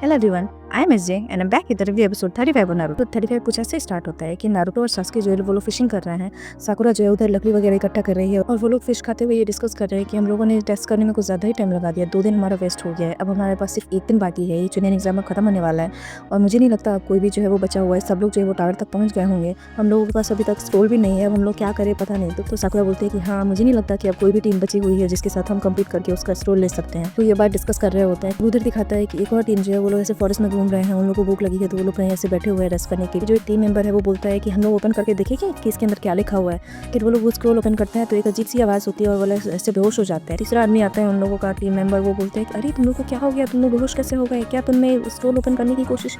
Hello everyone, I am SJ and I am back with the review episode 35 of Naruto. 35 कुछ ऐसे start होता है कि Naruto और सास्के जो है वो लोग फिशिंग कर रहे हैं। साकुरा जो है उधर लकड़ी वगैरह इकट्ठा कर रही है और वो लोग फिश खाते हुए ये डिस्कस कर रहे हैं कि हम लोगों ने टेस्ट करने में कुछ ज़्यादा ही टाइम लगा दिया। 2 दिन हमारा वेस्ट हो गया है। अब हमारे पास सिर्फ 1 दिन बाकी है, ये चुनियन एग्जाम अब खत्म होने वाला है और मुझे नहीं लगता अब कोई भी जो है वो बचा हुआ है। सब लोग जो है वो टावर तक पहुँच गए होंगे। हम लोगों के पास अभी तक स्क्रोल भी नहीं है। अब हम लोग क्या करें पता नहीं। तो साकुरा बोलते हैं कि हाँ, मुझे नहीं लगता कि अब कोई भी टीम बची हुई है जिसके साथ हम कंप्लीट करके उसका स्क्रोल ले सकते हैं। तो ये बात डिस्कस कर रहे होते हैं। उधर दिखाता है कि एक और टीम जो है वो लोग ऐसे फॉरेस्ट में घूम रहे हैं। उन लोगों को भूख लगी है तो वो लोग कहीं ऐसे बैठे हुए हैं रेस्ट करने के लिए। जो एक टीम मेंबर है वो बोलता है कि हम लोग ओपन करके देखेंगे कि इसके अंदर क्या लिखा हुआ है। फिर वो लोग वो स्क्रॉल ओपन करते हैं तो एक अजीब सी आवाज़ होती है और वो लोग ऐसे बेहोश हो जाते हैं। तीसरा आदमी आता है उन लोगों का टीम मेंबर, वो बोलते हैं कि अरे तुम लोग को क्या हो गया, तुम लोग बेहोश कैसे हो गए, क्या तुमने स्क्रॉल ओपन करने की कोशिश।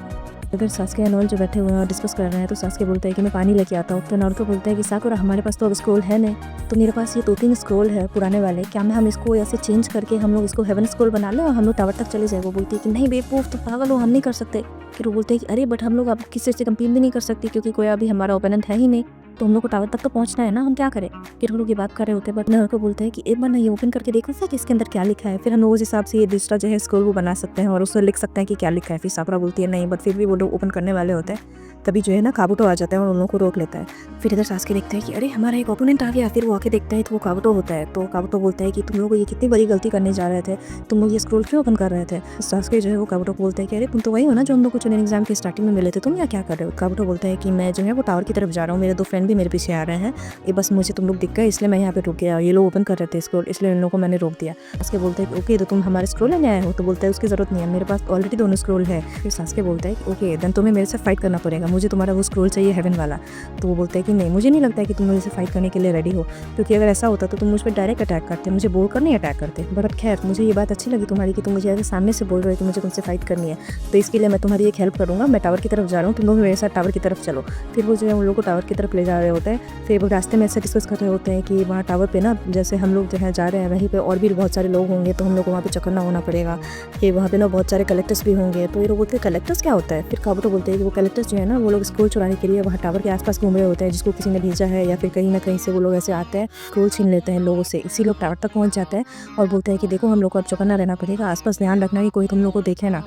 इधर सास्के एंड ऑल जो बैठे हुए हैं और डिस्कस कर रहे हैं तो सास्के बोलता है कि मैं पानी लेके आता हूँ। तो नारुतो बोलता है कि साकुरा हमारे पास तो अब स्क्रॉल है नहीं, तो मेरे पास ये 2-3 स्क्रॉल है पुराने वाले, क्या मैं हम इसको ऐसे चेंज करके हम लोग इसको हेवन स्क्रॉल बना लें और हम लोग टावर तक चले जाए। वो बोलती है कि नहीं बेवकूफ़, तो पागल हो, हम नहीं कर सकते। फिर वो बोलते हैं कि अरे बट हम लोग अब किसी से कंपीट भी नहीं कर सकते क्योंकि कोई अभी हमारा ओपोनेंट है ही नहीं, तो हम लोग को टावर तक तो पहुंचना है ना, हम क्या करें। फिर हम लोग ये बात कर रहे होते हैं बट नारुतो बोलते हैं कि एक बार ना ये ओपन करके देखो सर कि इसके अंदर क्या लिखा है, फिर हम लोग उस हिसाब से ये दूसरा जो है स्क्रॉल वो बना सकते हैं और उसमें लिख सकते हैं कि क्या लिखा है। फिर साकुरा बोलती है नहीं, बट फिर भी वो लोग ओपन करने वाले होते हैं। तभी जो है ना काबुटो आ जाता है और उन लोगों को रोक लेता है। फिर इधर सास्के देखते हैं कि अरे हमारा एक ओपोनेंट आ गया। फिर वो आके देखता है तो वो काबुटो होता है। तो काबुटो बोलता है कि तुम लोग ये कितनी बड़ी गलती करने जा रहे थे, तुम लोग ये स्क्रॉल क्यों ओपन कर रहे थे। सास्के जो है वो काबुटो बोलता है कि अरे तुम तो वही हो ना जो हम लोग को चुनियन एग्जाम के स्टार्टिंग में मिले थे, तुम यहाँ क्या कर रहे हो। काबुटो बोलता है कि मैं जो है वो टावर की तरफ जा रहा हूँ, मेरे 2 फ्रेंड भी मेरे पीछे आ रहे हैं, ये बस मुझे तुम लोग दिख गए इसलिए मैं यहाँ पे रुक गया। ये लोग ओपन कर रहे थे स्क्रॉल इसलिए इन लोगों को मैंने रोक दिया। सास्के बोलते हैं कि ओके तो तुम हमारे स्क्रॉल लेने आए हो। तो बोलता है उसकी जरूरत नहीं है, मेरे पास ऑलरेडी दोनों स्क्रॉल है। फिर सास्के बोलता है कि ओके देन तुम्हें मेरे से फाइट करना पड़ेगा, मुझे तुम्हारा वो स्क्रॉल चाहिए हेवन वाला। तो वो बोलता है कि नहीं, मुझे नहीं लगता है कि तुम मुझे फाइट करने के लिए रेडी हो, क्योंकि अगर ऐसा होता तो तुम मुझ पर डायरेक्ट अटैक करते, मुझे बोल कर नहीं अटैक करते। बट खैर मुझे ये बात अच्छी लगी तुम्हारी कि तुम मुझे ऐसे सामने से बोल रहे हो कि मुझे तुमसे फाइट करनी है, तो इसके लिए मैं तुम्हारी एक हेल्प करूँगा। मैं टावर की तरफ जा रहा हूँ, तुम लोग मेरे साथ टावर की तरफ चलो। फिर वो जो है उन लोग को टावर की तरफ ले जा रहे होते हैं। फिर वो रास्ते में ऐसे डिस्कस कर रहे होते हैं कि वहाँ टावर पे ना जैसे हम लोग जो है जा रहे हैं वहीं पे और भी बहुत सारे लोग होंगे, तो हम लोग को वहाँ पे चक्कर ना होना पड़ेगा कि वहाँ पे ना बहुत सारे कलेक्टर्स भी होंगे। तो ये लोग बोलते हैं कलेक्टर्स क्या होता है। फिर काबुटो बोलते हैं कि वो कलेक्टर्स जो है ना वो लोग स्क्रॉल चुराने के लिए वहाँ टावर के आसपास घूम रहे होते हैं, जिसको किसी ने भेजा है या फिर कहीं ना कहीं से वो लोग ऐसे आते हैं, स्क्रॉल छीन लेते हैं लोगों से, इसी लोग टावर तक पहुँच जाते हैं और बोलते हैं कि देखो हम लोग को अब चौकन्ना रहना पड़ेगा, आसपास ध्यान रखना कि कोई तुम लोग को देखे ना।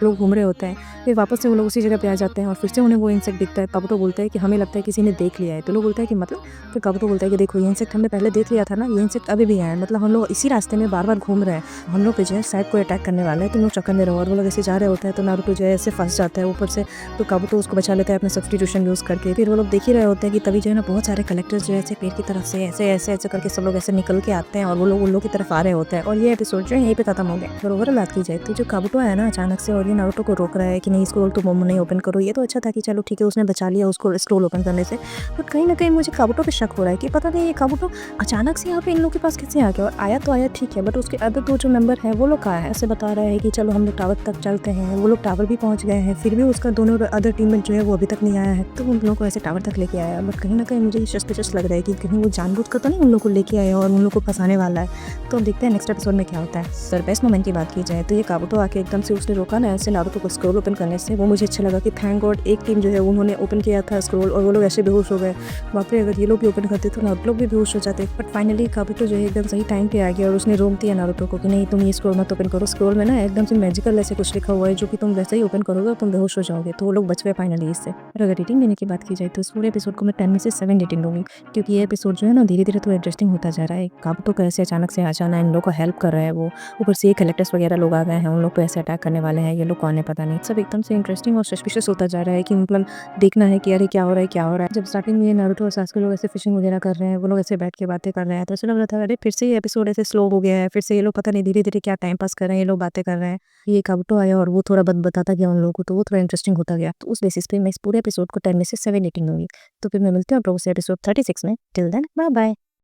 लोग घूम रहे होते हैं। फिर वापस से वो लोग उसी जगह पे आ जाते हैं और फिर से उन्हें वो इंसेक्ट दिखता है। काबुटो बोलता है कि हमें लगता है किसी ने देख लिया है। तो लोग बोलता है कि मतलब। फिर काबुटो बोलता है कि देखो ये इंसेक्ट हमने पहले देख लिया था ना, ये इंसेक्ट अभी भी है, मतलब हम लोग इसी रास्ते में बार बार घूम रहे हैं, हम लोग पे जो है शायद कोई अटैक करने वाला है, तुम लोग चक्कर में रहो। और वो लोग ऐसे जा रहे होते हैं तो नारुतो जो है ऐसे फंस जाता है ऊपर से, तो काबुटो उसको बचा लेता है अपने सब्स्टिट्यूशन यूज़ करके। फिर वो लोग देख ही रहे होते हैं कि तभी जो है ना बहुत सारे कलेक्टर्स जो है ऐसे पेड़ की तरफ से ऐसे ऐसे ऐसे करके सब लोग ऐसे निकल के आते हैं और वो लोग उन लोग की तरफ आ रहे होते हैं। और ये एपिसोड जो है यहीं पे खत्म हो गया। और ओवरऑल बात की जाए तो जो काबुटो है ना अचानक से और ये नारुतो को रोक रहा है कि नहीं स्क्रॉल तो मोमो नहीं ओपन करो, ये तो अच्छा था कि चलो ठीक है उसने बचा लिया उसको स्क्रॉल ओपन करने से। बट कहीं ना कहीं मुझे काबुटो पे शक हो रहा है कि पता नहीं ये काबुटो अचानक से यहाँ पे इन लोग के पास कैसे आ गया। और आया तो आया ठीक है, बट उसके अदर 2 जो मेंबर हैं वो लोग कहाँ है। ऐसे बता रहा है कि चलो हम लोग टावर तक चलते हैं, वो लोग टावर भी पहुँच गए हैं, फिर भी उसका दोनों अदर टीममेट जो है वो अभी तक नहीं आया है, तो उन लोगों को ऐसे टावर तक लेके आया। बट कहीं ना कहीं मुझे सस्पिशियस लग रहा है कि कहीं वो जानबूझकर तो नहीं उन लोग को लेके आया और उन लोग को फंसाने वाला है। तो अब देखते हैं नेक्स्ट एपिसोड में क्या होता है। सर बेस्ट मोमेंट की बात की जाए तो ये काबुटो आके एकदम से उसने रोका ना ऐसे नारुतो को स्क्रॉल ओपन करने से, वो मुझे अच्छा लगा कि थैंक गॉड एक टीम जो है उन्होंने ओपन किया था स्क्रॉल और वो लोग ऐसे बेहोश हो गए। बाप रे, अगर ये लोग भी ओपन करते तो नारुतो लोग भी बेहोश हो जाते। बट फाइनली काबुटो जो है एकदम सही टाइम पे आ गया और उसने रोक दिया नारुतो को कि नहीं तुम ये स्क्रॉल मत ओपन करो, स्क्रॉल में ना एकदम से मैजिकल ऐसे कुछ लिखा हुआ है जो कि तुम वैसे ही ओपन करोगे और तुम बेहोश हो जाओगे। तो वो लोग बच गए फाइनली इससे। और अगर रेटिंग देने की बात की जाए तो इस पूरे एपिसोड को मैं 10 में से 7 रेटिंग दूंगी, क्योंकि ये एपिसोड जो है ना धीरे धीरे तो इंटरेस्टिंग होता जा रहा है। काबुटो कैसे अचानक से आ जाना, इन लोगों को हेल्प कर रहा है वो, ऊपर से कलेक्टर्स वगैरह लोग आ गए हैं, उन लोग पे ऐसे अटैक करने वाले हैं, ये लोग कौन है पता नहीं, सब एकदम से इंटरेस्टिंग और सस्पिशियस होता जा रहा है कि मतलब देखना है कि अरे क्या हो रहा है क्या हो रहा है। जब स्टार्टिंग में नारुतो और सास्के लोग ऐसे फिशिंग वगैरह कर रहे हैं, वो लोग ऐसे बैठ के बातें कर रहे हैं, तो ऐसा लग रहा था अरे फिर से ये एपिसोड ऐसे स्लो हो गया है, फिर से ये लोग पता नहीं धीरे धीरे क्या टाइम पास कर रहे हैं, ये लोग बातें कर रहे हैं। ये काबुटो आया और वो थोड़ा बताता गया उन लोगों को, तो वो थोड़ा इंटरेस्टिंग होता गया। तो उस बेसिस पे मैं इस पूरे एपिसोड को 10 में से 7 रेटिंग दूंगी। तो फिर मैं मिलती हूँ आप लोगों से एपिसोड 36 में। Till then bye bye.